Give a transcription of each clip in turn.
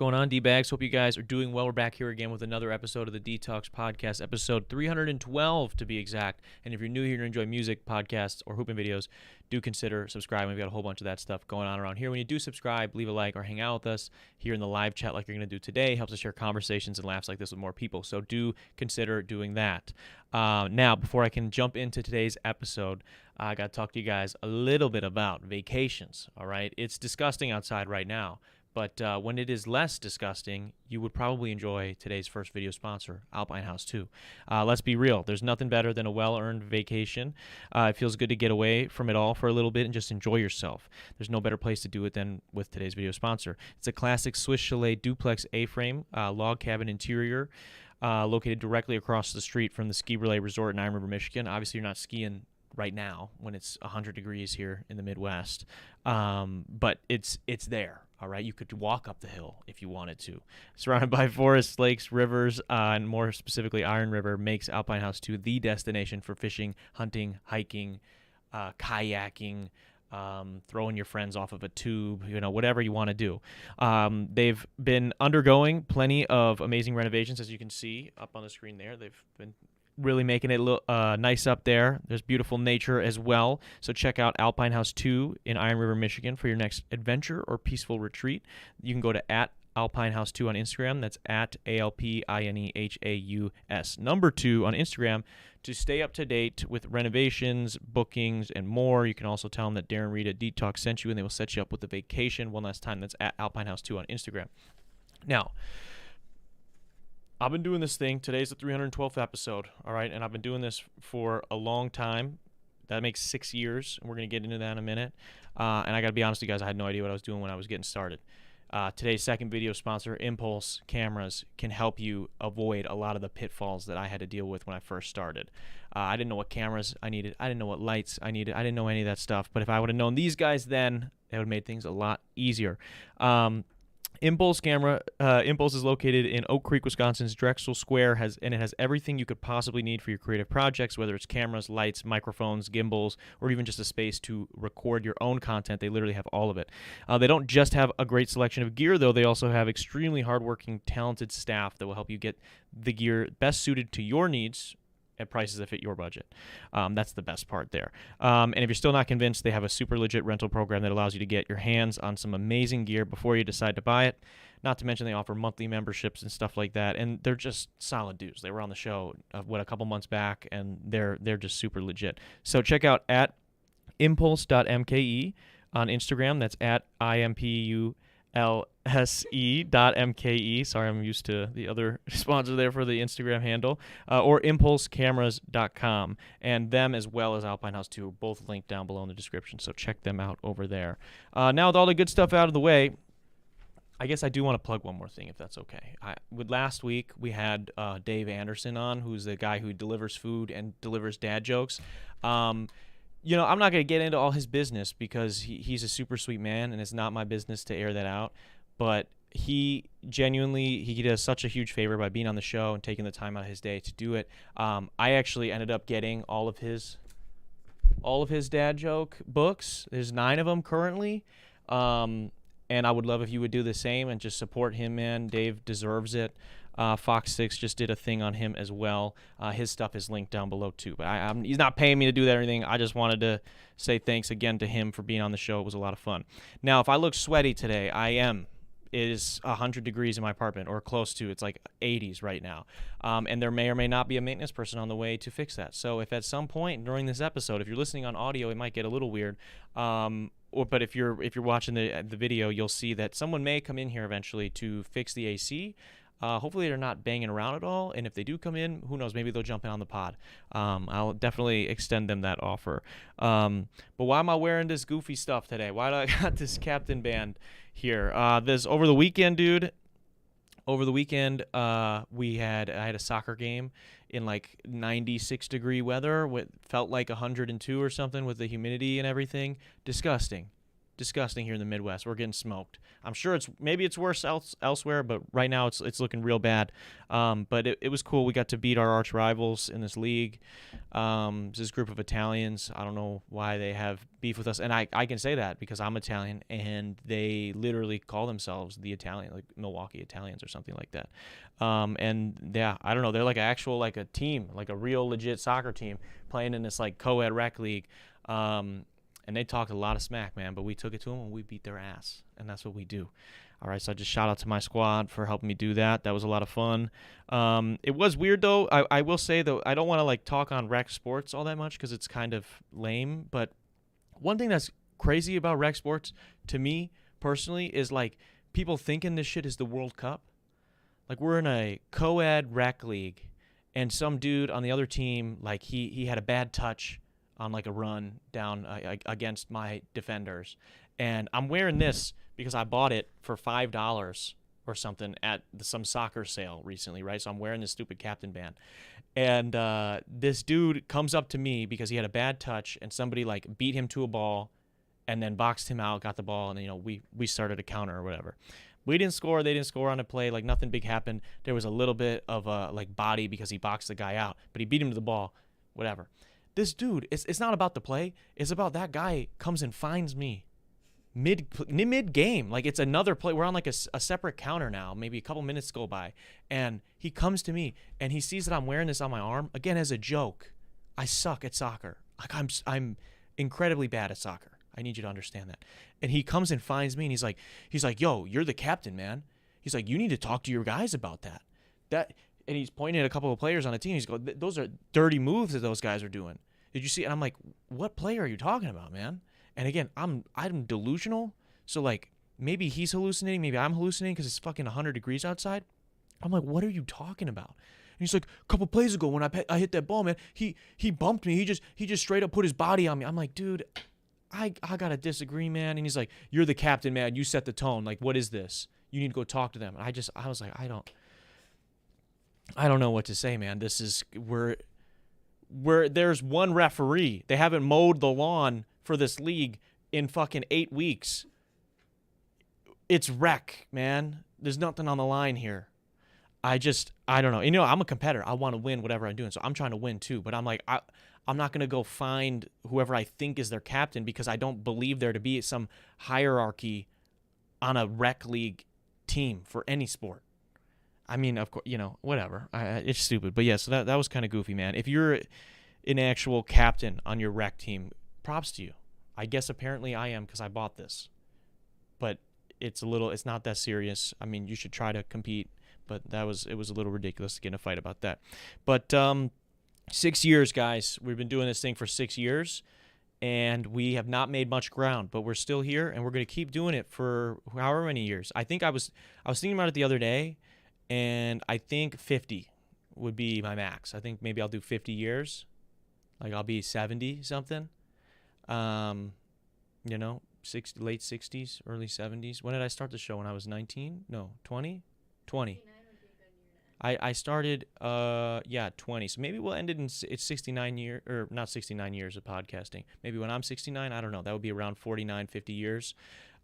Going on, D-Bags? Hope you guys are doing well. We're back here again with another episode of the Detox Podcast, episode 312 to be exact. And if you're new here and enjoy music, podcasts, or hooping videos, do consider subscribing. We've got a whole bunch of that stuff going on around here. When you do subscribe, leave a like or hang out with us here in the live chat like you're going to do today. Helps us share conversations and laughs like this with more people. So do consider doing that. Now, before I can jump into today's episode, I got to talk to you guys a little bit about vacations, all right? It's disgusting outside right now. But when it is less disgusting, you would probably enjoy today's first video sponsor, Alpine House 2. Let's be real. There's nothing better than a well-earned vacation. It feels good to get away from it all for a little bit and just enjoy yourself. There's no better place to do it than with today's video sponsor. It's a classic Swiss Chalet duplex A-frame log cabin interior located directly across the street from the Ski Relay Resort in Iron River, Michigan. Obviously, you're not skiing right now when it's 100 degrees here in the Midwest, but it's there. All right, you could walk up the hill if you wanted to. Surrounded by forests, lakes, rivers, and more specifically Iron River makes Alpine House 2 the destination for fishing, hunting, hiking, kayaking, throwing your friends off of a tube, whatever you want to do. They've been undergoing plenty of amazing renovations, as you can see up on the screen there. They've been really making it look nice up there. There's beautiful nature as well. So check out Alpine House 2 in Iron River, Michigan for your next adventure or peaceful retreat. You can go to @Alpine House 2 on Instagram. That's @ALPINEHAUS. Number 2 on Instagram to stay up to date with renovations, bookings, and more. You can also tell them that Darren, Rita, Detox sent you, and they will set you up with a vacation one last time. That's @Alpine House 2 on Instagram. Now, I've been doing this thing. Today's the 312th episode, all right? And I've been doing this for a long time. That makes 6 years, and we're going to get into that in a minute. And I got to be honest with you guys, I had no idea what I was doing when I was getting started. Today's second video sponsor, Impulse Cameras, can help you avoid a lot of the pitfalls that I had to deal with when I first started. I didn't know what cameras I needed. I didn't know what lights I needed. I didn't know any of that stuff. But if I would have known these guys then, it would have made things a lot easier. Impulse is located in Oak Creek, Wisconsin's Drexel Square, and it has everything you could possibly need for your creative projects, whether it's cameras, lights, microphones, gimbals, or even just a space to record your own content. They literally have all of it. They don't just have a great selection of gear, though. They also have extremely hardworking, talented staff that will help you get the gear best suited to your needs at prices that fit your budget. That's the best part there. And if you're still not convinced, they have a super legit rental program that allows you to get your hands on some amazing gear before you decide to buy it. Not to mention they offer monthly memberships and stuff like that. And they're just solid dudes. They were on the show, a couple months back, and they're just super legit. So check out @impulse.mke on Instagram. That's @IMPULSE.mke. Sorry, I'm used to the other sponsor there for the Instagram handle. Or impulsecameras.com. And them as well as Alpine House 2 are both linked down below in the description. So check them out over there. Now with all the good stuff out of the way, I guess I do want to plug one more thing, if that's okay. Last week, we had Dave Anderson on, who's the guy who delivers food and delivers dad jokes. I'm not going to get into all his business because he's a super sweet man, and it's not my business to air that out. But he does such a huge favor by being on the show and taking the time out of his day to do it. I actually ended up getting all of his dad joke books. There's 9 of them currently. And I would love if you would do the same and just support him, man. Dave deserves it. Fox 6 just did a thing on him as well. His stuff is linked down below too. But he's not paying me to do that or anything. I just wanted to say thanks again to him for being on the show. It was a lot of fun. Now, if I look sweaty today, I am. It is 100 degrees in my apartment, or close to. It's like 80s right now. And there may or may not be a maintenance person on the way to fix that. So if at some point during this episode, if you're listening on audio, it might get a little weird. But if you're watching the video, you'll see that someone may come in here eventually to fix the AC. Hopefully they're not banging around at all, and if they do come in, who knows, maybe they'll jump in on the pod. I'll definitely extend them that offer. But why am I wearing this goofy stuff today? Why do I got this captain band here? Over the weekend, dude. Over the weekend, I had a soccer game in like 96-degree weather. What felt like 102 or something with the humidity and everything. Disgusting. disgusting here in the Midwest. We're getting smoked. I'm sure maybe it's worse elsewhere, but right now it's looking real bad. But it was cool. We got to beat our arch rivals in this league. This group of Italians. I don't know why they have beef with us, and I can say that because I'm Italian, and they literally call themselves the Italian, like Milwaukee Italians or something like that. And yeah, I don't know. They're like a team, like a real legit soccer team playing in this like co-ed rec league. And they talked a lot of smack, man, but we took it to them and we beat their ass, and that's what we do. All right, so I just shout out to my squad for helping me do that. That was a lot of fun. It was weird, though. I will say, though, I don't want to like talk on rec sports all that much because it's kind of lame, but one thing that's crazy about rec sports to me personally is like people thinking this shit is the World Cup. Like we're in a co-ed rec league, and some dude on the other team, like he had a bad touch on like a run down against my defenders. And I'm wearing this because I bought it for $5 or something at some soccer sale recently, right? So I'm wearing this stupid captain band. And this dude comes up to me because he had a bad touch and somebody like beat him to a ball and then boxed him out, got the ball, and we started a counter or whatever. We didn't score, they didn't score on a play, like nothing big happened. There was a little bit of a like body because he boxed the guy out, but he beat him to the ball, whatever. This dude, it's not about the play. It's about that guy comes and finds me mid game. Like it's another play. We're on like a separate counter now. Maybe a couple minutes go by, and he comes to me and he sees that I'm wearing this on my arm again as a joke. I suck at soccer. Like I'm incredibly bad at soccer. I need you to understand that. And he comes and finds me and he's like, yo, you're the captain, man. He's like, you need to talk to your guys about that. And he's pointing at a couple of players on the team. He's going, those are dirty moves that those guys are doing. Did you see? And I'm like, what player are you talking about, man? And again, I'm delusional. So like maybe he's hallucinating. Maybe I'm hallucinating because it's fucking 100 degrees outside. I'm like, what are you talking about? And he's like, a couple plays ago when I hit that ball, man, he bumped me. He just straight up put his body on me. I'm like, dude, I gotta disagree, man. And he's like, you're the captain, man. You set the tone. Like, what is this? You need to go talk to them. And I was like, I don't know what to say, man. This is where there's one referee. They haven't mowed the lawn for this league in fucking 8 weeks. It's rec, man. There's nothing on the line here. I don't know. I'm a competitor. I want to win whatever I'm doing. So I'm trying to win too. But I'm like, I'm not going to go find whoever I think is their captain because I don't believe there to be some hierarchy on a rec league team for any sport. I mean, of course, whatever. It's stupid. But yeah, so that was kind of goofy, man. If you're an actual captain on your rec team, props to you. I guess apparently I am because I bought this. But it's not that serious. I mean, you should try to compete. But it was a little ridiculous to get in a fight about that. But 6 years, guys. We've been doing this thing for 6 years. And we have not made much ground. But we're still here. And we're going to keep doing it for however many years. I think I was thinking about it the other day. And I think 50 would be my max. I think maybe I'll do 50 years. Like I'll be 70 something. Late 60s, early 70s. When did I start the show? When I was 19? No, 20? 20. I started 20. So maybe we'll end it it's 69 years, or not 69 years of podcasting. Maybe when I'm 69, I don't know. That would be around 49, 50 years.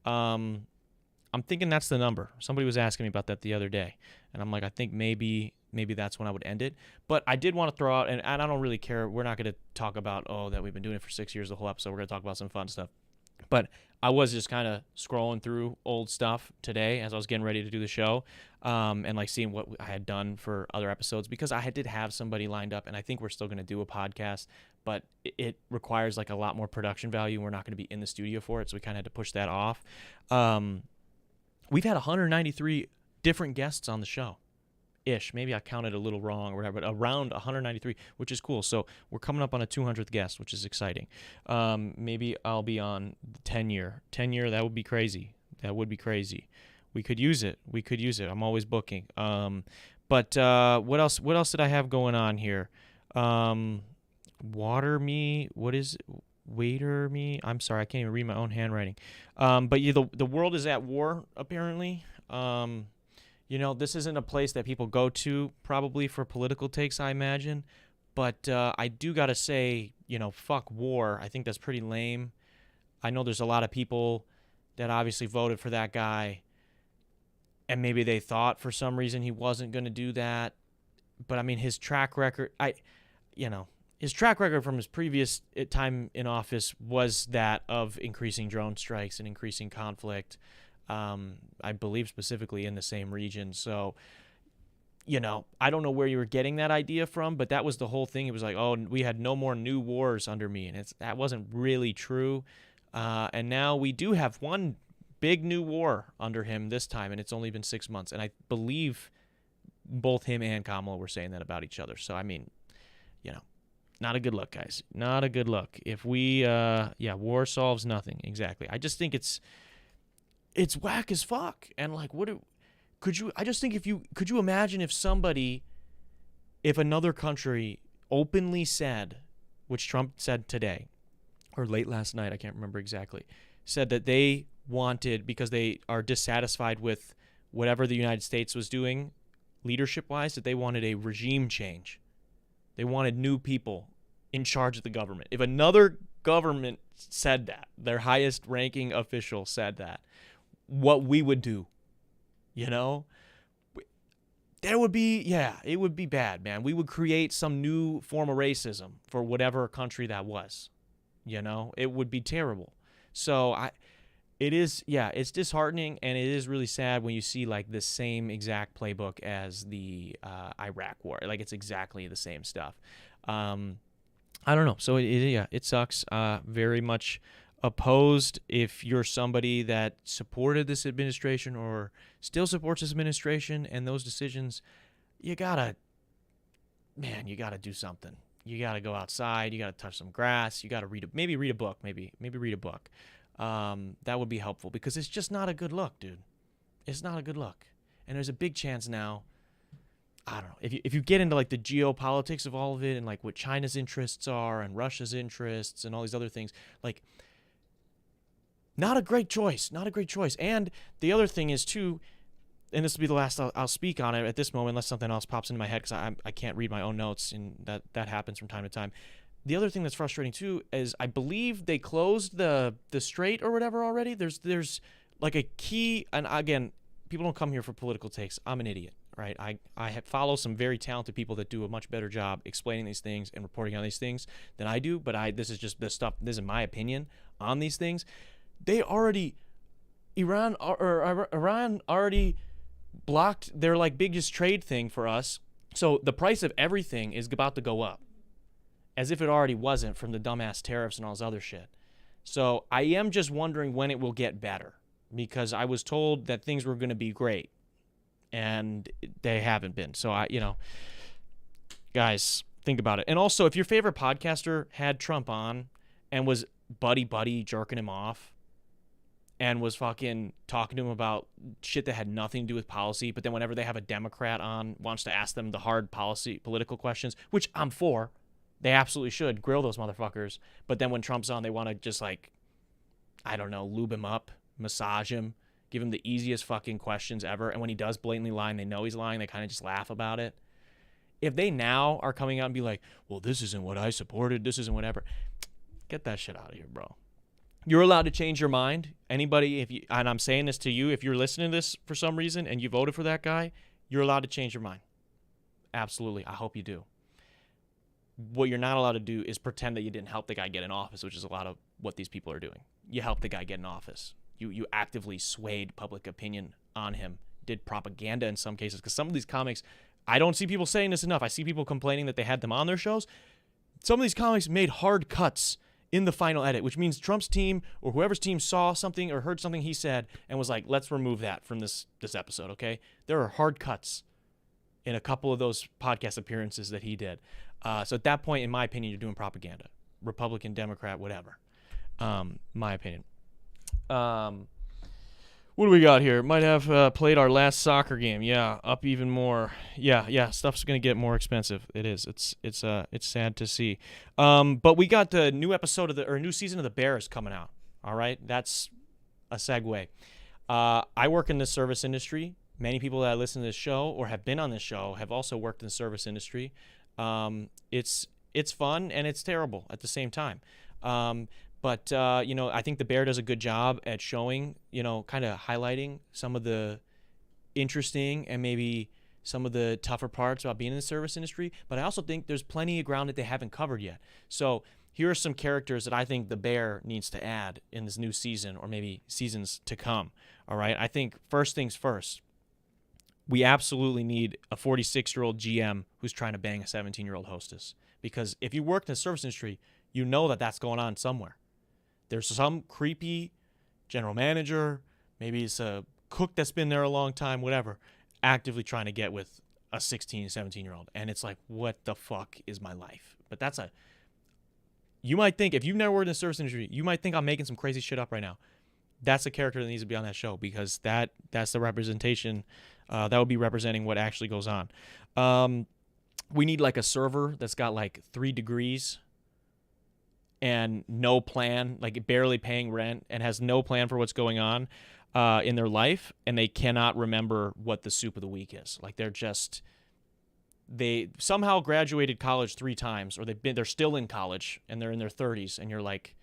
I'm thinking that's the number. Somebody was asking me about that the other day, and I'm like, I think maybe that's when I would end it. But I did want to throw out, and I don't really care. We're not going to talk about, that we've been doing it for 6 years, the whole episode. We're going to talk about some fun stuff. But I was just kind of scrolling through old stuff today as I was getting ready to do the show, and like seeing what I had done for other episodes because I did have somebody lined up, and I think we're still going to do a podcast, but it requires like a lot more production value, and we're not going to be in the studio for it, so we kind of had to push that off. We've had 193 different guests on the show. Maybe I counted a little wrong or whatever, but around 193, which is cool. So we're coming up on a 200th guest, which is exciting. Maybe I'll be on the 10-year. 10-year, that would be crazy. We could use it. I'm always booking. But what else did I have going on here? Water me. What is it? Waiter me. I'm sorry, I can't even read my own handwriting. But yeah, the world is at war, apparently. This isn't a place that people go to probably for political takes, I imagine. But I do got to say, fuck war. I think that's pretty lame. I know there's a lot of people that obviously voted for that guy, and maybe they thought for some reason he wasn't going to do that. But I mean, his track record, his track record from his previous time in office was that of increasing drone strikes and increasing conflict, I believe specifically in the same region. So, I don't know where you were getting that idea from, but that was the whole thing. It was like, oh, we had no more new wars under me, and that wasn't really true. And now we do have one big new war under him this time, and it's only been 6 months. And I believe both him and Kamala were saying that about each other. So, I mean, not a good look, guys. Not a good look. If we, war solves nothing. Exactly. I just think it's whack as fuck. And like, could you imagine if another country openly said, which Trump said today, or late last night, I can't remember exactly, said that they wanted, because they are dissatisfied with whatever the United States was doing leadership-wise, that they wanted a regime change. They wanted new people in charge of the government. If another government said that, their highest-ranking official said that, what we would do, there would be, it would be bad, man. We would create some new form of racism for whatever country that was. It would be terrible. So it's disheartening, and it is really sad when you see like the same exact playbook as the Iraq war. Like, it's exactly the same stuff. I don't know. So it sucks. Very much opposed. If you're somebody that supported this administration or still supports this administration and those decisions, you gotta do something. You gotta go outside. You gotta touch some grass. You gotta read a book. Maybe read a book. That would be helpful, because it's just not a good look, dude. It's not a good look. And there's a big chance now, I don't know, if you get into like the geopolitics of all of it and like what China's interests are and Russia's interests and all these other things, like, not a great choice. And the other thing is too, and this will be the last I'll speak on it at this moment, unless something else pops into my head, because I can't read my own notes, and that happens from time to time. The other thing that's frustrating too is I believe they closed the strait or whatever already. There's like a key, and again, people don't come here for political takes. I'm an idiot, right? I follow some very talented people that do a much better job explaining these things and reporting on these things than I do. But this is just the stuff. This is my opinion on these things. Iran already blocked their like biggest trade thing for us. So the price of everything is about to go up, as if it already wasn't from the dumbass tariffs and all this other shit. So I am just wondering when it will get better, because I was told that things were going to be great, and they haven't been. So guys, think about it. And also, if your favorite podcaster had Trump on and was buddy jerking him off and was fucking talking to him about shit that had nothing to do with policy, but then whenever they have a Democrat on, wants to ask them the hard political questions, which I'm for, they absolutely should grill those motherfuckers. But then when Trump's on, they want to just like, I don't know, lube him up, massage him, give him the easiest fucking questions ever. And when he does blatantly lie and they know he's lying, they kind of just laugh about it. If they now are coming out and be like, well, this isn't what I supported, this isn't whatever, get that shit out of here, bro. You're allowed to change your mind. Anybody, and I'm saying this to you, if you're listening to this for some reason and you voted for that guy, you're allowed to change your mind. Absolutely. I hope you do. What you're not allowed to do is pretend that you didn't help the guy get in office, which is a lot of what these people are doing. You helped the guy get in office. You actively swayed public opinion on him, did propaganda in some cases, because some of these comics, I don't see people saying this enough. I see people complaining that they had them on their shows. Some of these comics made hard cuts in the final edit, which means Trump's team or whoever's team saw something or heard something he said and was like, let's remove that from this episode, okay? There are hard cuts in a couple of those podcast appearances that he did. So at that point, in my opinion, you're doing propaganda. Republican, Democrat, whatever. My opinion. What do we got here? Might have played our last soccer game. Yeah, up even more. Yeah. Stuff's gonna get more expensive. It is. It's sad to see. But we got the new episode of new season of The Bears coming out. All right, that's a segue. I work in the service industry. Many people that listen to this show or have been on this show have also worked in the service industry. It's fun and it's terrible at the same time. But I think the Bear does a good job at showing, kind of highlighting some of the interesting and maybe some of the tougher parts about being in the service industry. But I also think there's plenty of ground that they haven't covered yet. So here are some characters that I think the Bear needs to add in this new season or maybe seasons to come. All right. I think first things first, we absolutely need a 46-year-old GM who's trying to bang a 17-year-old hostess. Because if you work in the service industry, you know that that's going on somewhere. There's some creepy general manager, maybe it's a cook that's been there a long time, whatever, actively trying to get with a 16, 17-year-old. And it's like, what the fuck is my life? But you might think, if you've never worked in the service industry, you might think I'm making some crazy shit up right now. That's a character that needs to be on that show because that's the representation. That would be representing what actually goes on. We need like a server that's got like 3 degrees and no plan, like barely paying rent and has no plan for what's going on in their life, and they cannot remember what the soup of the week is. Like they somehow graduated college 3 times, or they're still in college and they're in their 30s, and you're like,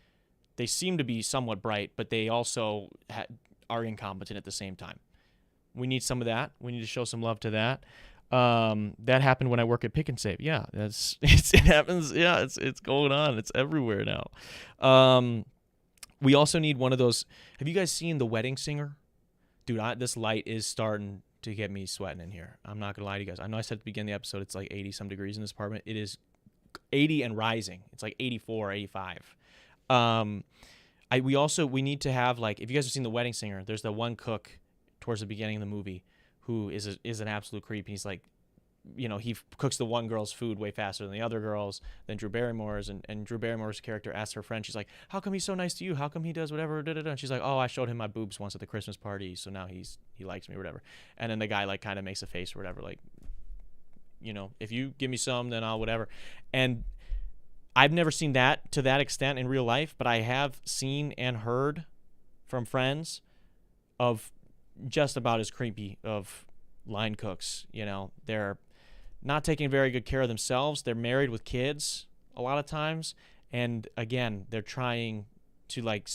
they seem to be somewhat bright, but they also are incompetent at the same time. We need some of that. We need to show some love to that. That happened when I work at Pick and Save. Yeah, it happens. Yeah, it's going on. It's everywhere now. We also need one of those. Have you guys seen The Wedding Singer? Dude, this light is starting to get me sweating in here. I'm not gonna lie to you guys. I know I said at the beginning of the episode it's like 80 some degrees in this apartment. It is 80 and rising. It's like 84, 85. We need to have, like, if you guys have seen The Wedding Singer, there's the one cook towards the beginning of the movie who is an absolute creep. He's like, he cooks the one girl's food way faster than the other girls, than Drew Barrymore's, and Drew Barrymore's character asks her friend, she's like, how come he's so nice to you? How come he does whatever, da-da-da? And she's like, oh, I showed him my boobs once at the Christmas party, so now he likes me or whatever. And then the guy like kind of makes a face or whatever, like, if you give me some, then I'll whatever. And I've never seen that to that extent in real life, but I have seen and heard from friends of just about as creepy of line cooks. They're not taking very good care of themselves. They're married with kids a lot of times, and again, they're trying to like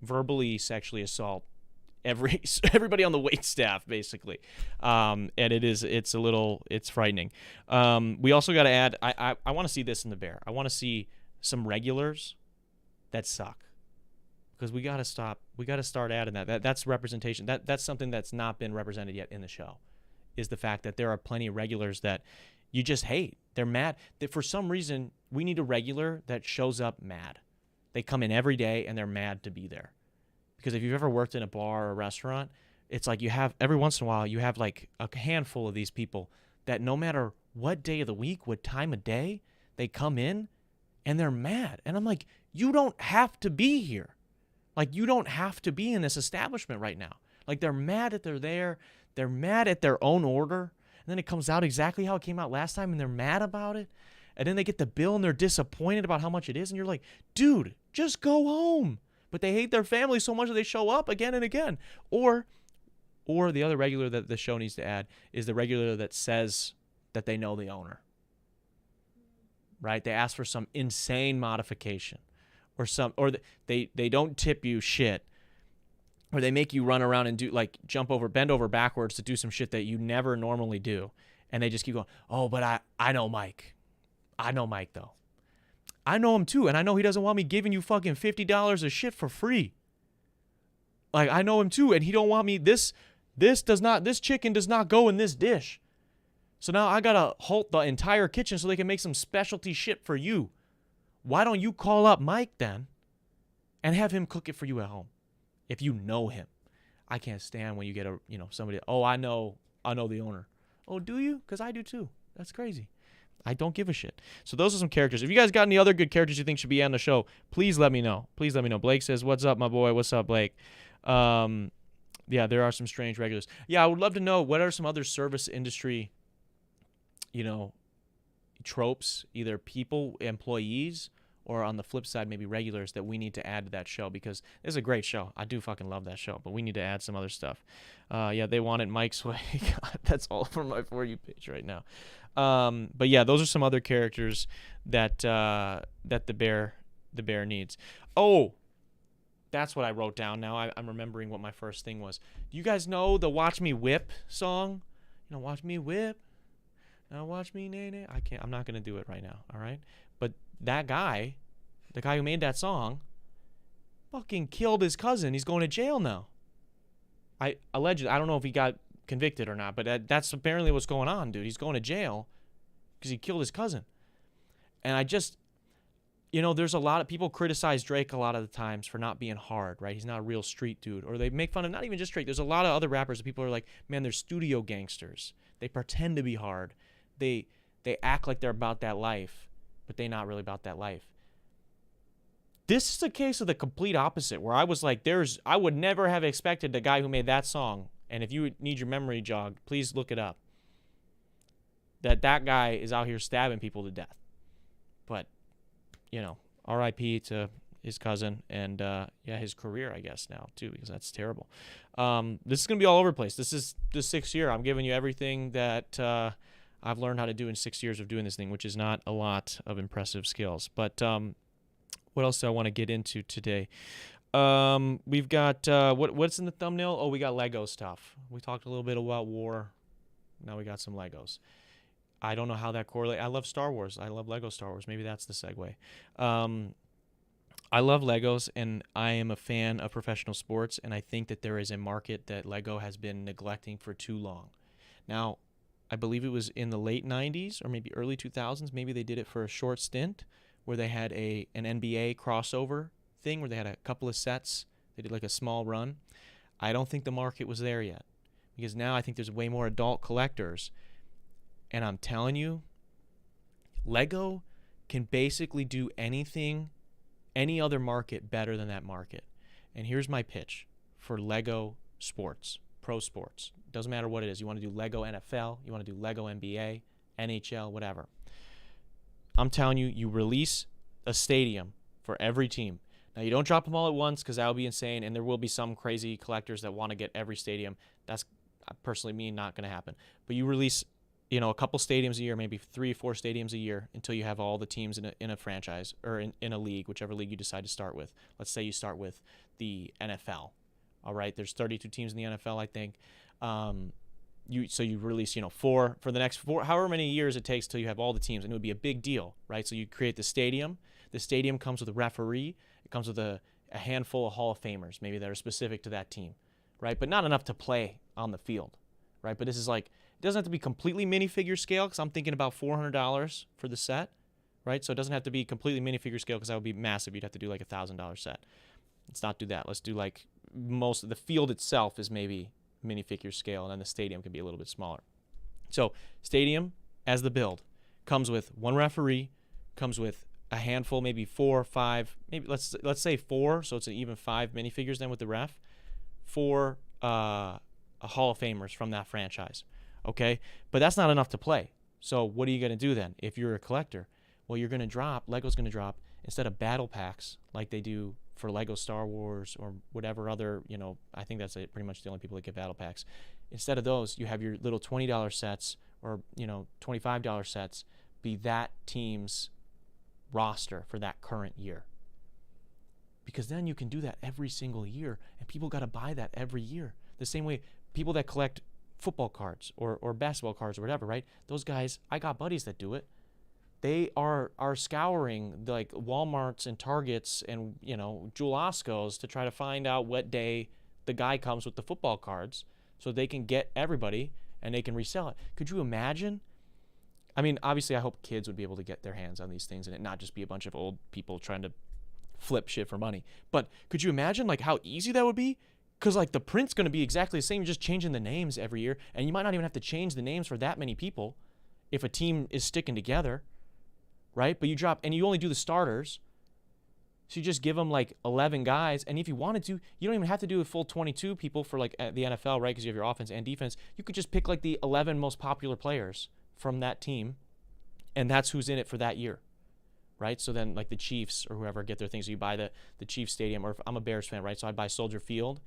verbally sexually assault everybody on the wait staff, basically. And it's frightening. We also got to add, I want to see this in the Bear. I want to see some regulars that suck, because we got to start adding that. That's representation. That's something that's not been represented yet in the show, is the fact that there are plenty of regulars that you just hate. They're mad. That for some reason, we need a regular that shows up mad. They come in every day and they're mad to be there. Because if you've ever worked in a bar or a restaurant, it's like you have, every once in a while, you have like a handful of these people that no matter what day of the week, what time of day, they come in and they're mad. And I'm like, you don't have to be here. Like, you don't have to be in this establishment right now. Like, they're mad that they're there. They're mad at their own order. And then it comes out exactly how it came out last time, and they're mad about it. And then they get the bill, and they're disappointed about how much it is. And you're like, dude, just go home. But they hate their family so much that they show up again and again. Or the other regular that the show needs to add is the regular that says that they know the owner. Right? They ask for some insane modification. Or they don't tip you shit. Or they make you run around and do, like, bend over backwards to do some shit that you never normally do. And they just keep going, oh, but I know Mike. I know Mike, though. I know him, too, and I know he doesn't want me giving you fucking $50 of shit for free. Like, I know him, too, and he don't want me, this chicken does not go in this dish. So now I gotta halt the entire kitchen so they can make some specialty shit for you. Why don't you call up Mike, then, and have him cook it for you at home? If you know him. I can't stand when you get somebody, oh, I know the owner. Oh, do you? Because I do too. That's crazy. I don't give a shit. So those are some characters. If you guys got any other good characters you think should be on the show, please let me know. Blake says, what's up, my boy? What's up, Blake? Yeah, there are some strange regulars. Yeah, I would love to know what are some other service industry, tropes, either people, employees, or on the flip side, maybe regulars that we need to add to that show, because it's a great show. I do fucking love that show, but we need to add some other stuff. Yeah, they want it Mike's way. God, that's all over my For You page right now. But yeah, those are some other characters that the Bear the bear needs. Oh, that's what I wrote down. Now I'm remembering what my first thing was. Do you guys know the Watch Me Whip song? You know, watch me whip. Now watch me nay nay. I'm not going to do it right now, all right? But that guy, the guy who made that song, fucking killed his cousin. He's going to jail now. I don't know if he got convicted or not, but that's apparently what's going on, dude. He's going to jail because he killed his cousin. And I just, there's a lot of people criticize Drake a lot of the times for not being hard, right? He's not a real street dude. Or they make fun of not even just Drake. There's a lot of other rappers that people are like, man, they're studio gangsters. They pretend to be hard. They act like they're about that life, but they're not really about that life. This is a case of the complete opposite, where I was like, I would never have expected the guy who made that song, and if you need your memory jogged, please look it up, that guy is out here stabbing people to death. But, R.I.P. to his cousin and, his career, I guess, now, too, because that's terrible. This is going to be all over the place. This is the 6th year. I'm giving you everything that I've learned how to do in 6 years of doing this thing, which is not a lot of impressive skills. But what else do I want to get into today? We've got, what's in the thumbnail? Oh, we got Lego stuff. We talked a little bit about war. Now we got some Legos. I don't know how that correlates. I love Star Wars. I love Lego Star Wars. Maybe that's the segue. I love Legos, and I am a fan of professional sports, and I think that there is a market that Lego has been neglecting for too long. Now, I believe it was in the late 90s or maybe early 2000s. Maybe they did it for a short stint where they had an NBA crossover thing where they had a couple of sets. They did like a small run. I don't think the market was there yet, because now I think there's way more adult collectors. And I'm telling you, Lego can basically do anything, any other market better than that market. And here's my pitch for Lego sports, pro sports. Doesn't matter what it is. You want to do Lego NFL, you want to do Lego NBA, NHL, whatever. I'm telling you, you release a stadium for every team. Now, you don't drop them all at once, because that would be insane, and there will be some crazy collectors that want to get every stadium. That's personally me not going to happen. But you release a couple stadiums a year, maybe 3 or 4 stadiums a year, until you have all the teams in a franchise or in a league, whichever league you decide to start with. Let's say you start with the NFL. All right, there's 32 teams in the NFL, I think. You release 4 for the next 4, however many years it takes till you have all the teams, and it would be a big deal, right? So you create the stadium. The stadium comes with a referee. It comes with a handful of Hall of Famers, maybe that are specific to that team, right? But not enough to play on the field, right? But this is like, it doesn't have to be completely minifigure scale, because I'm thinking about $400 for the set, right? So it doesn't have to be completely minifigure scale, because that would be massive. You'd have to do like $1,000 set. Let's not do that. Let's do like most of the field itself is maybe minifigure scale, and then the stadium can be a little bit smaller. So stadium as the build comes with one referee, comes with a handful, maybe 4 or 5, maybe let's say 4, so it's an even 5 minifigures then with the ref, 4 Hall of Famers from that franchise. Okay, but that's not enough to play. So what are you going to do then if you're a collector? Well, Lego's going to drop, instead of battle packs like they do for Lego Star Wars or whatever other, I think that's pretty much the only people that get battle packs. Instead of those, you have your little $20 sets or, $25 sets be that team's roster for that current year. Because then you can do that every single year, and people got to buy that every year. The same way people that collect football cards or basketball cards or whatever, right? Those guys, I got buddies that do it. They are scouring like Walmarts and Targets and, Jewel Osco's to try to find out what day the guy comes with the football cards, so they can get everybody and they can resell it. Could you imagine? I mean, obviously, I hope kids would be able to get their hands on these things and it not just be a bunch of old people trying to flip shit for money. But could you imagine like how easy that would be? Because like the print's going to be exactly the same, you're just changing the names every year, and you might not even have to change the names for that many people if a team is sticking together, right? But you only do the starters, so you just give them like 11 guys, and if you wanted to, you don't even have to do a full 22 people for like the NFL, right? Because you have your offense and defense. You could just pick like the 11 most popular players from that team, and that's who's in it for that year, right? So then like the Chiefs or whoever get their things. So you buy the Chiefs stadium, or if I'm a Bears fan, right? So I'd buy Soldier Field,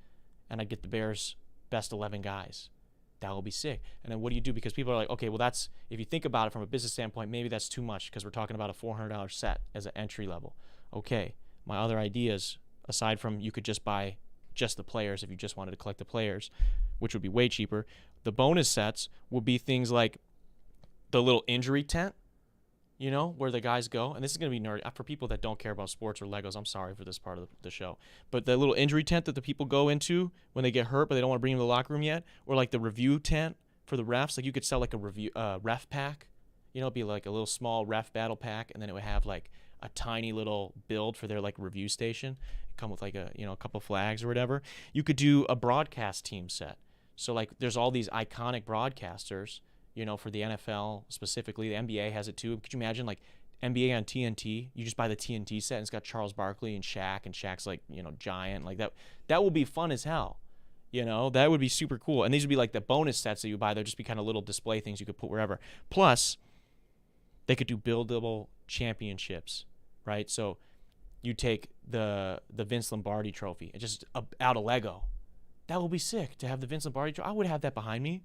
and I'd get the Bears' best 11 guys. That will be sick. And then what do you do? Because people are like, okay, well, that's, if you think about it from a business standpoint, maybe that's too much, because we're talking about a $400 set as an entry level. Okay, my other ideas, aside from you could just buy just the players if you just wanted to collect the players, which would be way cheaper. The bonus sets would be things like the little injury tent, where the guys go. And this is going to be nerdy. For people that don't care about sports or Legos, I'm sorry for this part of the show. But the little injury tent that the people go into when they get hurt, but they don't want to bring them to the locker room yet, or like the review tent for the refs. Like you could sell like a ref pack. It'd be like a little small ref battle pack, and then it would have like a tiny little build for their like review station. It'd come with like a couple flags or whatever. You could do a broadcast team set. So like there's all these iconic broadcasters, for the NFL specifically. The NBA has it too. Could you imagine like NBA on TNT? You just buy the TNT set and it's got Charles Barkley and Shaq's like, giant like that. That would be fun as hell. That would be super cool. And these would be like the bonus sets that you buy. They'd just be kind of little display things you could put wherever. Plus, they could do buildable championships, right? So you take the Vince Lombardi trophy and just out of Lego. That would be sick to have the Vince Lombardi trophy. I would have that behind me.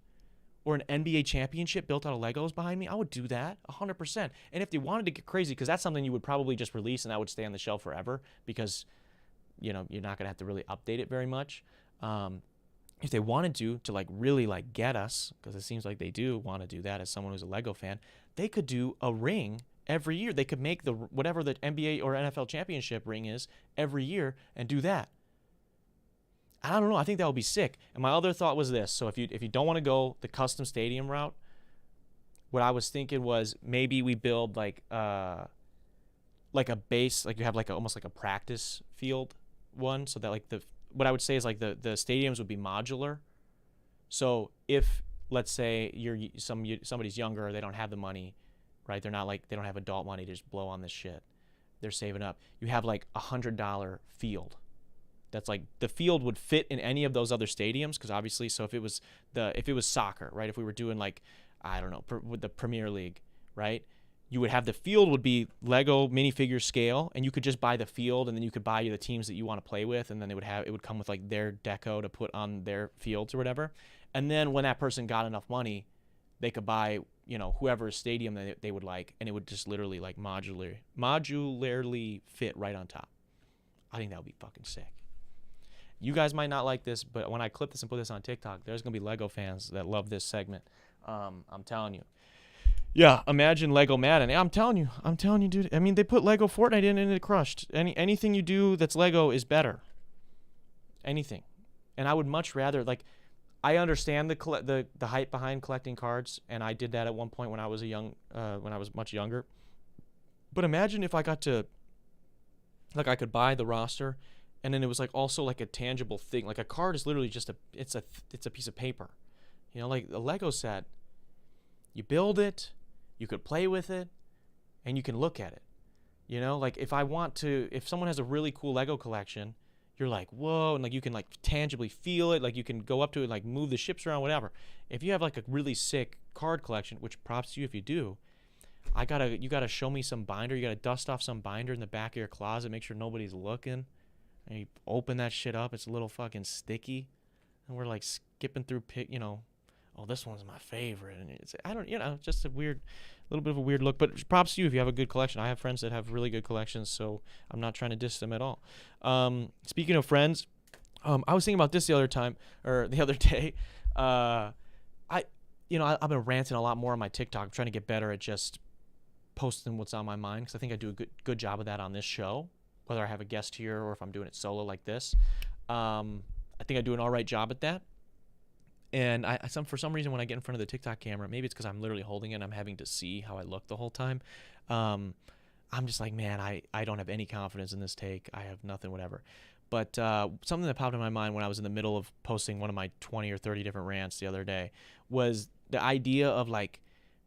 Or an NBA championship built out of Legos behind me. I would do that 100%. And if they wanted to get crazy, because that's something you would probably just release and that would stay on the shelf forever because, you're not going to have to really update it very much. If they wanted to like really like get us, because it seems like they do want to do that as someone who's a Lego fan, they could do a ring every year. They could make whatever the NBA or NFL championship ring is every year and do that. I don't know. I think that would be sick. And my other thought was this. So if you don't want to go the custom stadium route, what I was thinking was maybe we build like a base, like you have like almost like a practice field one, so that like what I would say is like the stadiums would be modular. So if let's say somebody's younger, they don't have the money, right? They don't have adult money to just blow on this shit. They're saving up. You have like $100 field. That's like the field would fit in any of those other stadiums because obviously, so if it was soccer, right? If we were doing like, I don't know, with the Premier League, right? You would have the field would be Lego minifigure scale, and you could just buy the field, and then you could buy the teams that you want to play with, and then it would come with like their deco to put on their fields or whatever. And then when that person got enough money, they could buy whoever's stadium they would like, and it would just literally like modularly fit right on top. I think that would be fucking sick. You guys might not like this, but when I clip this and put this on TikTok, there's going to be Lego fans that love this segment. I'm telling you. Yeah, imagine Lego Madden. I'm telling you, dude. I mean, they put Lego Fortnite in and it crushed. Anything you do that's Lego is better. Anything. And I would much rather, like, I understand the hype behind collecting cards, and I did that at one point when I was much younger. But imagine if I got to, like, I could buy the roster, and then it was like also like a tangible thing. Like a card is literally just it's a piece of paper. Like a Lego set, you build it, you could play with it, and you can look at it. Like if someone has a really cool Lego collection, you're like, whoa, and like you can like tangibly feel it, like you can go up to it, like move the ships around, whatever. If you have like a really sick card collection, which props to you if you do, you gotta show me some binder. You gotta dust off some binder in the back of your closet, make sure nobody's looking. And you open that shit up, it's a little fucking sticky, and we're like skipping through oh, this one's my favorite, and it's just a little bit of a weird look. But props to you if you have a good collection. I have friends that have really good collections, so I'm not trying to diss them at all. Speaking of friends, I was thinking about this the other day. I've been ranting a lot more on my TikTok. I'm trying to get better at just posting what's on my mind because I think I do a good job of that on this show. Whether I have a guest here or if I'm doing it solo like this. I think I do an all right job at that. And for some reason, when I get in front of the TikTok camera, maybe it's because I'm literally holding it and I'm having to see how I look the whole time. I'm just like, man, I don't have any confidence in this take. I have nothing, whatever. But something that popped in my mind when I was in the middle of posting one of my 20 or 30 different rants the other day was the idea of like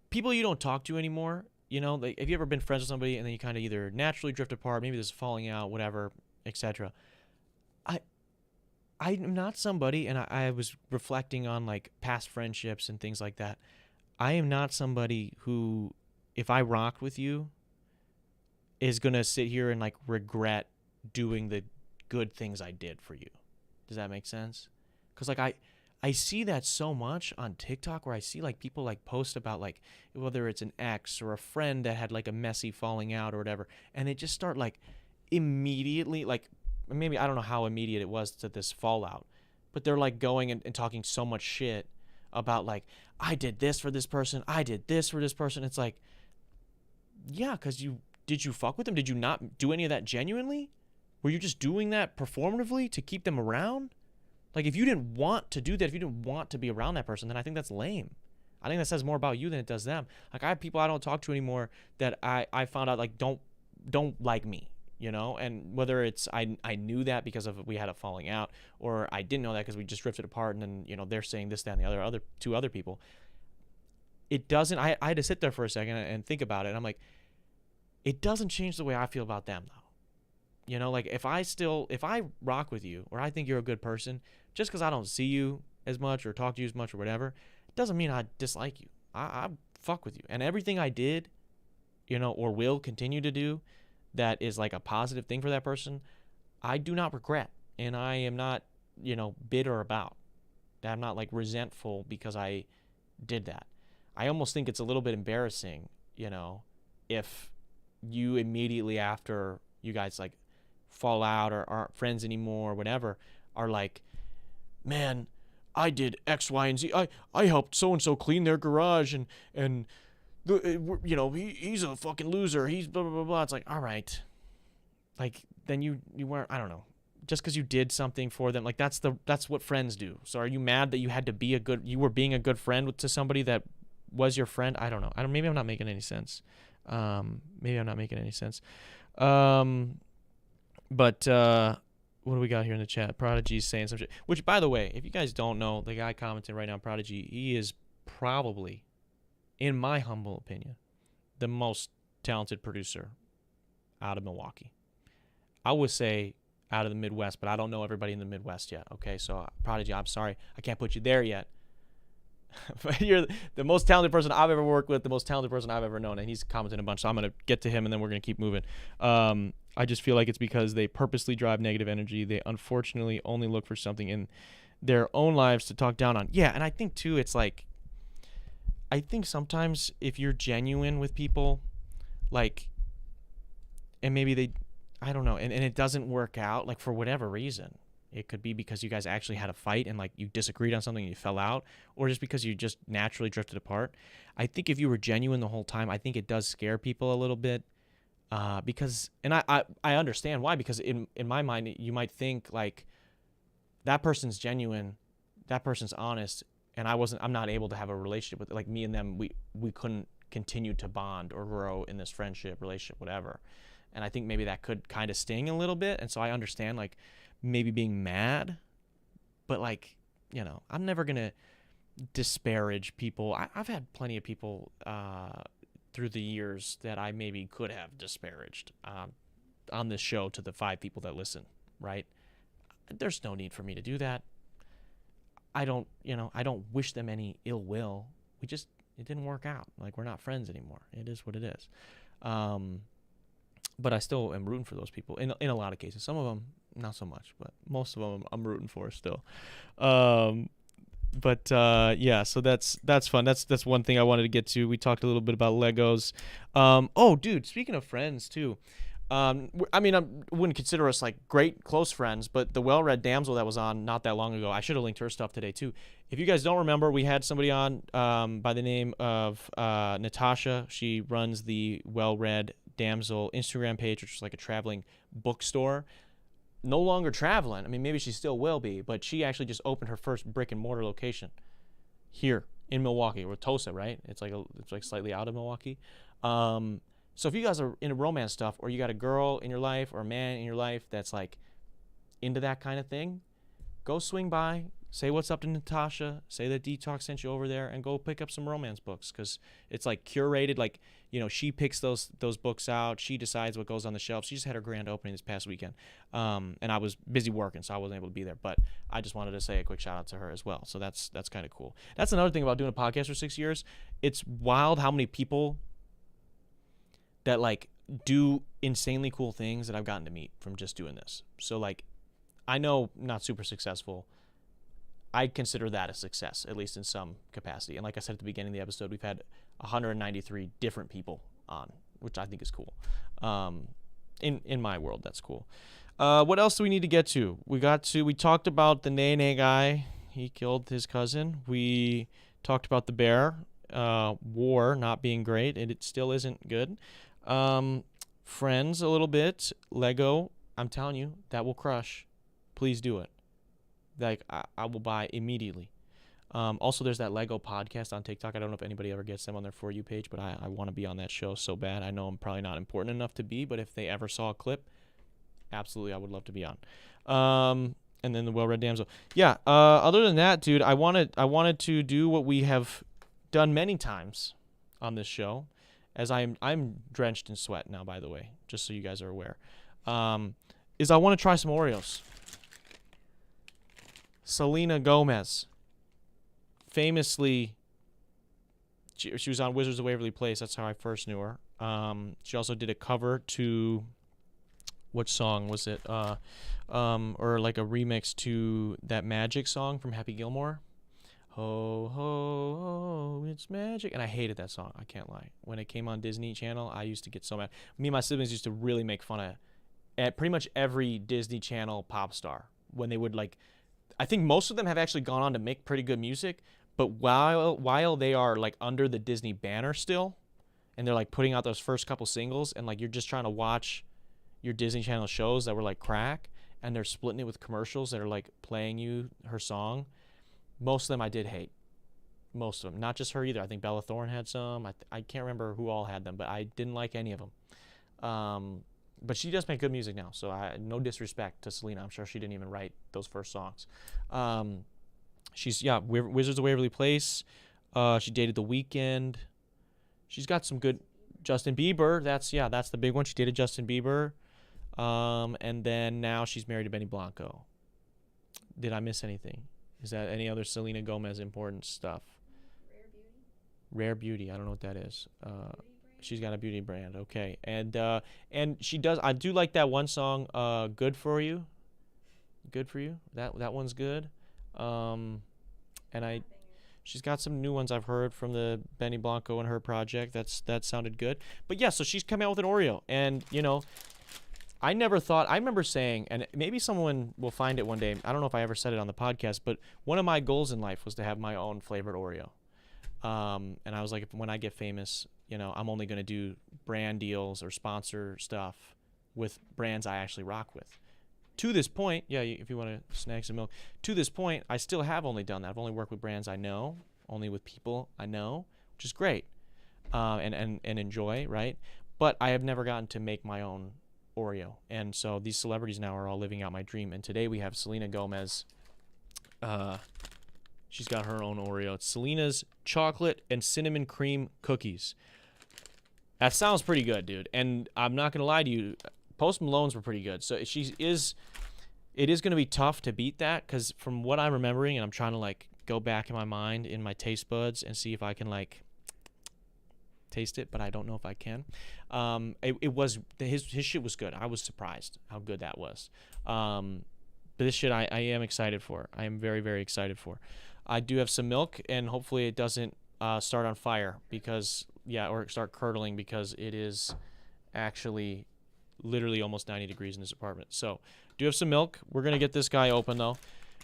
people you don't talk to anymore. Like, have you ever been friends with somebody and then you kind of either naturally drift apart, maybe there's falling out, whatever, etc. I'm not somebody, and I was reflecting on like past friendships and things like that. I am not somebody who, if I rocked with you, is going to sit here and like regret doing the good things I did for you. Does that make sense? Because like I see that so much on TikTok where I see like people like post about like whether it's an ex or a friend that had like a messy falling out or whatever, and they just start like immediately, like, maybe I don't know how immediate it was to this fallout, but they're like going and talking so much shit about like, I did this for this person, I did this for this person. It's like, yeah, because did you fuck with them? Did you not do any of that genuinely? Were you just doing that performatively to keep them around? Like, if you didn't want to do that, if you didn't want to be around that person, then I think that's lame. I think that says more about you than it does them. Like, I have people I don't talk to anymore that I found out, like, don't like me, you know? And whether it's I knew that because of we had a falling out, or I didn't know that because we just drifted apart, and then, you know, they're saying this, that, and the other two other people. It doesn't, I had to sit there for a second and think about it. And I'm like, it doesn't change the way I feel about them, though. You know, like, if I rock with you, or I think you're a good person, just because I don't see you as much or talk to you as much or whatever, it doesn't mean I dislike you. I fuck with you. And everything I did, you know, or will continue to do that is like a positive thing for that person, I do not regret. And I am not, you know, bitter about. I'm not like resentful because I did that. I almost think it's a little bit embarrassing, you know, if you immediately after you guys like fall out or aren't friends anymore or whatever are like, man, I did X, Y, and Z. I helped so-and-so clean their garage and you know, he's a fucking loser. He's blah, blah, blah, blah. It's like, all right. Like, then you weren't, I don't know. Just because you did something for them, like, that's what friends do. So are you mad that you were being a good friend to somebody that was your friend? I don't know. Maybe I'm not making any sense. But what do we got here in the chat? Prodigy's saying some shit. Which, by the way, if you guys don't know, the guy commenting right now, Prodigy, he is probably, in my humble opinion, the most talented producer out of Milwaukee. I would say out of the Midwest, but I don't know everybody in the Midwest yet. Okay, so Prodigy, I'm sorry, I can't put you there yet. But you're the most talented person I've ever worked with, the most talented person I've ever known, and he's commenting a bunch, so I'm going to get to him, and then we're going to keep moving. I just feel like it's because they purposely drive negative energy. They unfortunately only look for something in their own lives to talk down on. Yeah, and I think, too, it's like, I think sometimes if you're genuine with people, like, and maybe I don't know, and it doesn't work out, like, for whatever reason. It could be because you guys actually had a fight and, like, you disagreed on something and you fell out, or just because you just naturally drifted apart. I think if you were genuine the whole time, I think it does scare people a little bit, because, and I understand why, because in my mind, you might think, like, that person's genuine, that person's honest, and I'm not able to have a relationship with, like, me and them, we couldn't continue to bond or grow in this friendship, relationship, whatever. And I think maybe that could kind of sting a little bit, and so I understand, like, maybe being mad, but, like, you know, I'm never gonna disparage people. I've had plenty of people through the years that I maybe could have disparaged on this show to the 5 people that listen, right? There's no need for me to do that. I don't wish them any ill will. It didn't work out. Like, we're not friends anymore. It is what it is. But I still am rooting for those people in a lot of cases. Some of them, not so much, but most of them I'm rooting for still. Yeah, so that's fun. That's one thing I wanted to get to. We talked a little bit about Legos. Oh, dude, speaking of friends too. I mean, I wouldn't consider us like great close friends, but the well-read damsel that was on not that long ago, I should have linked her stuff today too. If you guys don't remember, we had somebody on by the name of Natasha. She runs the well-read damsel Instagram page, which is like a traveling bookstore. No longer traveling. I mean, maybe she still will be, but she actually just opened her first brick and mortar location here in Milwaukee, or Tosa, right? It's like slightly out of Milwaukee. So if you guys are into romance stuff, or you got a girl in your life or a man in your life that's like into that kind of thing, go swing by, say what's up to Natasha, say that Detox sent you over there, and go pick up some romance books, because it's like curated. Like, you know, she picks those books out. She decides what goes on the shelf. She just had her grand opening this past weekend, and I was busy working, so I wasn't able to be there. But I just wanted to say a quick shout out to her as well. So that's kind of cool. That's another thing about doing a podcast for 6 years. It's wild how many people that like do insanely cool things that I've gotten to meet from just doing this. So like, I know not super successful. I consider that a success, at least in some capacity. And like I said at the beginning of the episode, we've had 193 different people on, which I think is cool. in my world, that's cool. What else do we need to get to? We talked about the Nene guy. He killed his cousin. We talked about the bear war not being great, and it still isn't good. Friends a little bit. Lego, I'm telling you, that will crush. Please do it. Like, I will buy immediately. Also, there's that Lego podcast on TikTok. I don't know if anybody ever gets them on their For You page, but I want to be on that show so bad. I know I'm probably not important enough to be, but if they ever saw a clip, absolutely, I would love to be on. And then the Well-Read Damsel. Yeah, other than that, dude, I wanted to do what we have done many times on this show, as I'm drenched in sweat now, by the way, just so you guys are aware, is I want to try some Oreos. Selena Gomez, famously, she was on Wizards of Waverly Place. That's how I first knew her. She also did a cover to, which song was it? Or like a remix to that Magic song from Happy Gilmore. Ho, ho, ho, it's magic. And I hated that song, I can't lie. When it came on Disney Channel, I used to get so mad. Me and my siblings used to really make fun of at pretty much every Disney Channel pop star. When they would like, I think most of them have actually gone on to make pretty good music, but while they are like under the Disney banner still, and they're like putting out those first couple singles, and like you're just trying to watch your Disney Channel shows that were like crack, and they're splitting it with commercials that are like playing you her song. Most of them I did hate. Most of them. Not just her either. I think Bella Thorne had some. I can't remember who all had them, but I didn't like any of them. But she does make good music now, so no disrespect to Selena. I'm sure she didn't even write those first songs. She's, Wizards of Waverly Place. She dated The Weeknd. She's got some good... Justin Bieber, that's the big one. She dated Justin Bieber. And then now she's married to Benny Blanco. Did I miss anything? Is that any other Selena Gomez important stuff? Rare Beauty. I don't know what that is. She's got a beauty brand. Okay. And she does, I do like that one song, Good For You. Good For You. That one's good. She's got some new ones I've heard from the Benny Blanco and her project. That sounded good. But yeah, so she's coming out with an Oreo, and you know, I remember saying, and maybe someone will find it one day. I don't know if I ever said it on the podcast, but one of my goals in life was to have my own flavored Oreo. And I was like, when I get famous, you know, I'm only going to do brand deals or sponsor stuff with brands I actually rock with. To this point, if you want to snag some milk, to this point, I still have only done that. I've only worked with brands I know, only with people I know, which is great, and enjoy, right? But I have never gotten to make my own Oreo. And so these celebrities now are all living out my dream. And today we have Selena Gomez. She's got her own Oreo. It's Selena's chocolate and cinnamon cream cookies. That sounds pretty good, dude. And I'm not going to lie to you, Post Malone's were pretty good. So it is going to be tough to beat that, because from what I'm remembering, and I'm trying to like go back in my mind, in my taste buds, and see if I can like taste it, but I don't know if I can. It was, his shit was good. I was surprised how good that was. But this shit I am excited for. I am very, very excited for. I do have some milk, and hopefully it doesn't start on fire, because or start curdling, because it is actually literally almost 90 degrees in this apartment. So do have some milk. We're gonna get this guy open though.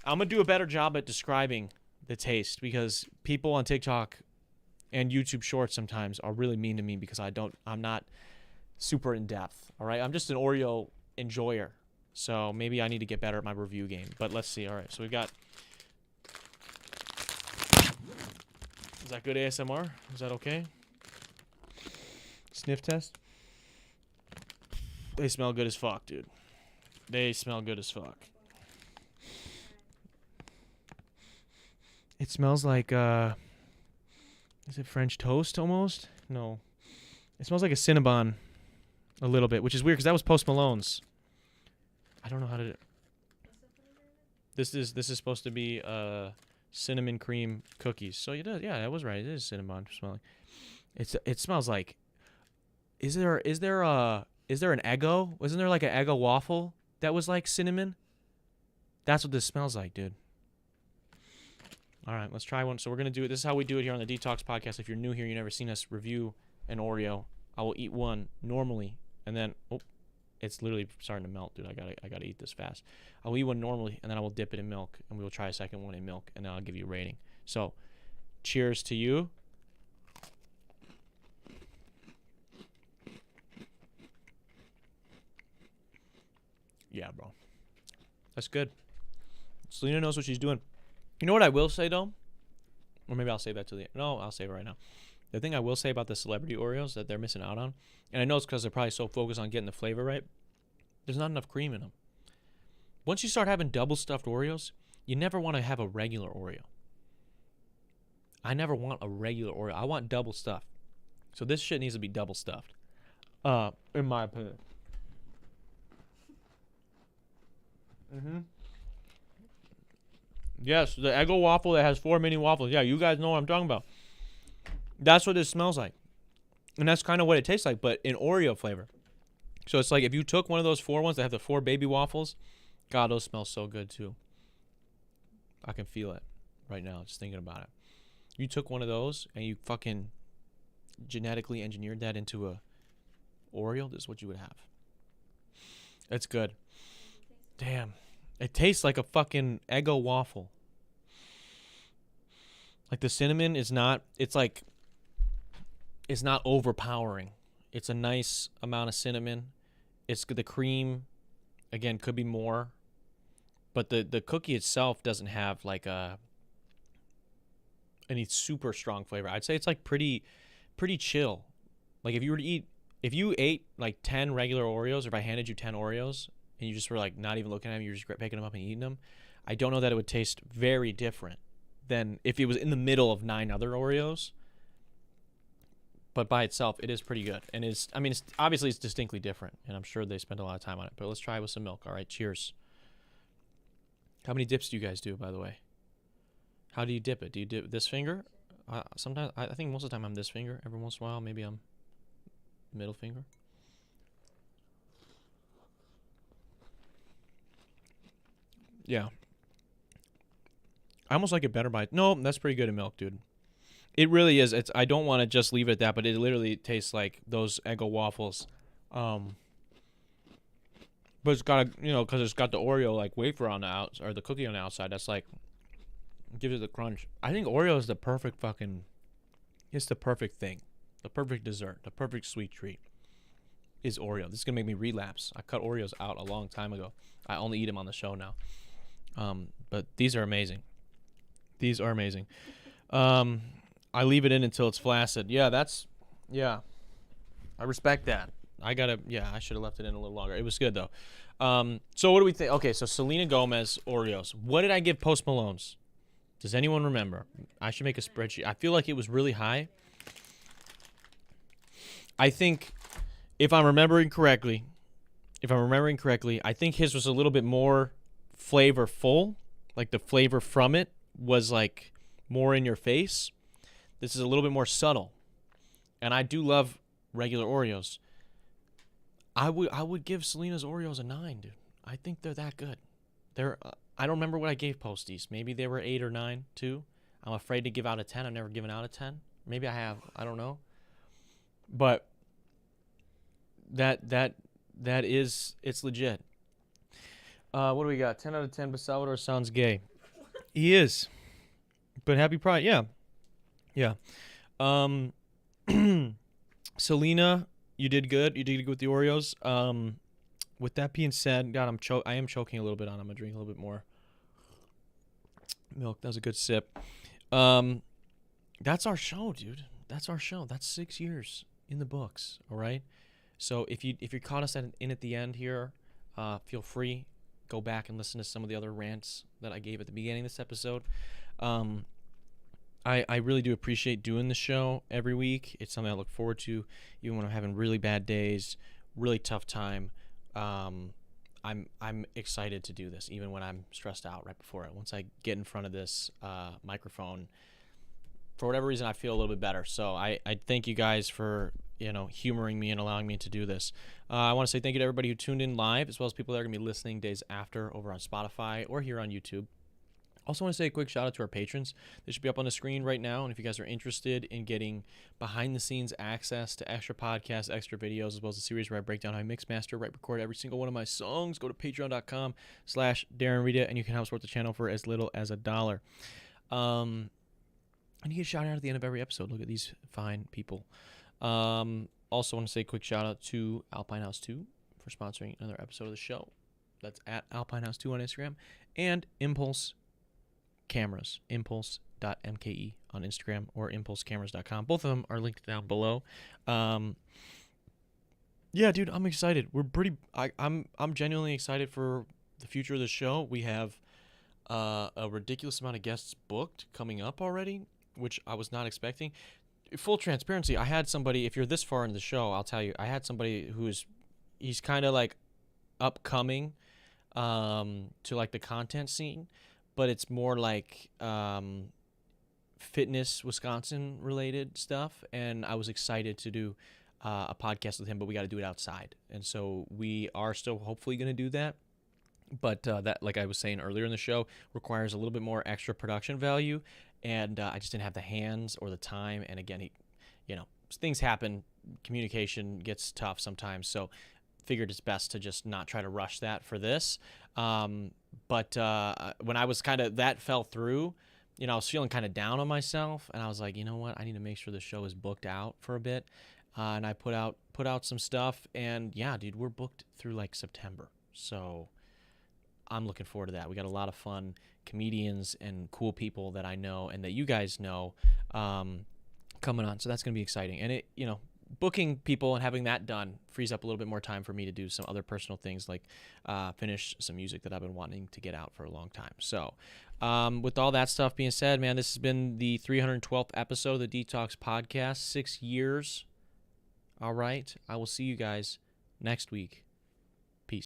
I'm gonna do a better job at describing the taste, because people on TikTok and YouTube Shorts sometimes are really mean to me because I'm not super in depth. All right, I'm just an Oreo enjoyer, so maybe I need to get better at my review game. But let's see. All right, so we've got. Is that good ASMR? Is that okay? Sniff test. They smell good as fuck, dude. They smell good as fuck. It smells like is it French toast almost? No. It smells like a Cinnabon a little bit, which is weird because that was Post Malone's. I don't know how to. This is supposed to be cinnamon cream cookies. So it does. Yeah, that was right. It is Cinnabon smelling. It smells like. Is there an Eggo? Wasn't there like an Eggo waffle that was like cinnamon? That's what this smells like, dude. All right, let's try one. So we're going to do it. This is how we do it here on the Detox Podcast. If you're new here, you've never seen us review an Oreo, I will eat one normally, and then, It's literally starting to melt, dude. I gotta eat this fast. I'll eat one normally, and then I will dip it in milk, and we will try a second one in milk, and then I'll give you a rating. So, cheers to you. Yeah, bro. That's good. Selena knows what she's doing. You know what I will say, though? Or maybe I'll save that to the end. No, I'll save it right now. The thing I will say about the celebrity Oreos that they're missing out on, and I know it's because they're probably so focused on getting the flavor right, there's not enough cream in them. Once you start having double stuffed Oreos, you never want to have a regular Oreo. I never want a regular Oreo. I want double stuffed. So this shit needs to be double stuffed. In my opinion. Yes, the Eggo waffle that has 4 mini waffles. Yeah, you guys know what I'm talking about. That's what this smells like. And that's kind of what it tastes like, but in Oreo flavor. So it's like if you took one of those 4 ones that have the 4 baby waffles, God, those smell so good too. I can feel it right now just thinking about it. You took one of those and you fucking genetically engineered that into a Oreo, this is what you would have. It's good. Damn. It tastes like a fucking Eggo waffle. Like the cinnamon is not, it's not overpowering. It's a nice amount of cinnamon. It's the cream, again, could be more. But the cookie itself doesn't have like any super strong flavor. I'd say it's like pretty chill. Like if you ate like 10 regular Oreos, or if I handed you 10 Oreos and you just were like not even looking at them, you're just picking them up and eating them, I don't know that it would taste very different than if it was in the middle of 9 other Oreos. But by itself, it is pretty good. And it's obviously it's distinctly different, and I'm sure they spent a lot of time on it. But let's try it with some milk. All right, cheers. How many dips do you guys do, by the way? How do you dip it? Do you dip this finger? Sometimes, I think most of the time I'm this finger. Every once in a while, maybe I'm middle finger. Yeah. I almost like it better by... No, that's pretty good in milk, dude. It really is. I don't want to just leave it at that, but it literally tastes like those Eggo waffles. But it's got because it's got the Oreo like wafer on the outside, or the cookie on the outside. That's like gives it the crunch. I think Oreo is the perfect fucking. It's the perfect thing, the perfect dessert, the perfect sweet treat. Is Oreo? This is gonna make me relapse. I cut Oreos out a long time ago. I only eat them on the show now. But these are amazing. These are amazing. I leave it in until it's flaccid. Yeah, I respect that. I should have left it in a little longer. It was good, though. So what do we think? Okay, so Selena Gomez, Oreos. What did I give Post Malone's? Does anyone remember? I should make a spreadsheet. I feel like it was really high. I think, if I'm remembering correctly, I think his was a little bit more flavorful. Like the flavor from it was like more in your face. This is a little bit more subtle. And I do love regular Oreos. I would give Selena's Oreos a 9, dude. I think they're that good. I don't remember what I gave Posties. Maybe they were 8 or 9 too. I'm afraid to give out a 10. I've never given out a 10. Maybe I have. I don't know. But it's legit. What do we got? 10 out of 10. But Salvador sounds gay. He is. But happy Pride. Yeah. Selena, you did good. You did good with the Oreos. With that being said, God, I am choking a little bit on. I'm gonna drink a little bit more milk. That was a good sip. That's our show, dude. That's our show. That's 6 years in the books. All right. So if you caught us at the end here, feel free, go back and listen to some of the other rants that I gave at the beginning of this episode. I really do appreciate doing the show every week. It's something I look forward to, even when I'm having really bad days, really tough time. I'm excited to do this, even when I'm stressed out right before it. Once I get in front of this microphone, for whatever reason, I feel a little bit better. So I thank you guys for humoring me and allowing me to do this. I want to say thank you to everybody who tuned in live, as well as people that are going to be listening days after over on Spotify or here on YouTube. Also want to say a quick shout out to our patrons. They should be up on the screen right now. And if you guys are interested in getting behind the scenes access to extra podcasts, extra videos, as well as a series where I break down how I mix, master, write, record every single one of my songs, go to patreon.com/Darren Rita, and you can help support the channel for as little as $1. And you get a shout out at the end of every episode. Look at these fine people. Also want to say a quick shout out to Alpine House 2 for sponsoring another episode of the show. That's at Alpine House 2 on Instagram. And Impulse Cameras, impulse.mke on Instagram or impulsecameras.com. Both of them are linked down below. Yeah, dude, I'm excited. I'm genuinely excited for the future of the show. We have a ridiculous amount of guests booked coming up already, which I was not expecting. Full transparency, I had somebody, if you're this far in the show, I'll tell you, I had somebody he's kind of like upcoming to like the content scene, but it's more like fitness Wisconsin related stuff, and I was excited to do a podcast with him, but we got to do it outside, and so we are still hopefully going to do that. But that, like I was saying earlier in the show, requires a little bit more extra production value, and I just didn't have the hands or the time. And again, things happen, communication gets tough sometimes, so figured it's best to just not try to rush that for this. But when I was that fell through, I was feeling kind of down on myself, and I was like, you know what, I need to make sure the show is booked out for a bit. And I put out some stuff, and yeah, dude, we're booked through like September. So I'm looking forward to that. We got a lot of fun comedians and cool people that I know and that you guys know coming on. So that's going to be exciting. And booking people and having that done frees up a little bit more time for me to do some other personal things, like finish some music that I've been wanting to get out for a long time. So with all that stuff being said, man, this has been the 312th episode of the Detox Podcast. 6 years. All right. I will see you guys next week.